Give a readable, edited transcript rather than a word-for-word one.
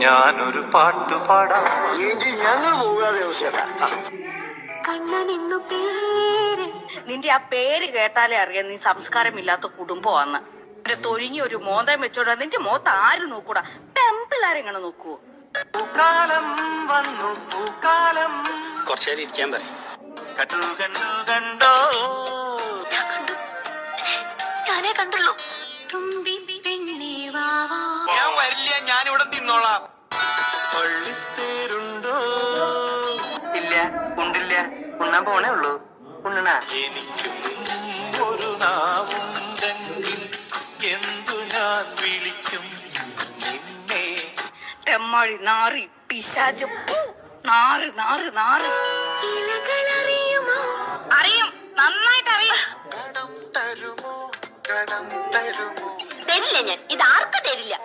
ഞാനൊരു പാട്ടു പാടാം. ഞങ്ങൾ പോകാതെ നിന്റെ ആ പേര് കേട്ടാലേ അറിയാം നീ സംസ്കാരമില്ലാത്ത കുടുംബമാന്ന്. തൊരിഞ്ഞ ഒരു മോന്തം വെച്ചോടാ. നിന്റെ മോത്ത് ആരും നോക്കൂടാ. പെമ്പിള്ളാരെങ്ങനെ നോക്കുവോ? പൂക്കാലം വന്നു പൂക്കാലം. കുറച്ചേരം ഇരിക്കാൻ പറയും. കണ്ടു കണ്ടു കണ്ടോ? ഞാൻ കണ്ടു. ഞാനേ കണ്ടുള്ളൂ. തുമ്പി പെണ്ണേ വാവാ. ഞാൻ വരില്ല, ഞാനിവിടെ നിന്നോളാം. പള്ളിത്തേരുണ്ടോ? ഇല്ല, ഉണ്ടില്ല. ഉണ്ണാൻ പോണേ ഉള്ളൂ. ഉണ്ണണ എനിക്കും ഒരു നാവുണ്ടെങ്കിൽ എന്തു ഞാൻ വിളിക്കും നിന്നെ? തെമ്മാടി നാറി പിശാച്. നാറ് നാറ് നാറ്. അറിയും, നന്നായിട്ട് അറിയും. കടം തരുമോ? കടം തരുമോ? തരില്ല ഞാൻ. ഇത് ആർക്കും തരില്ല.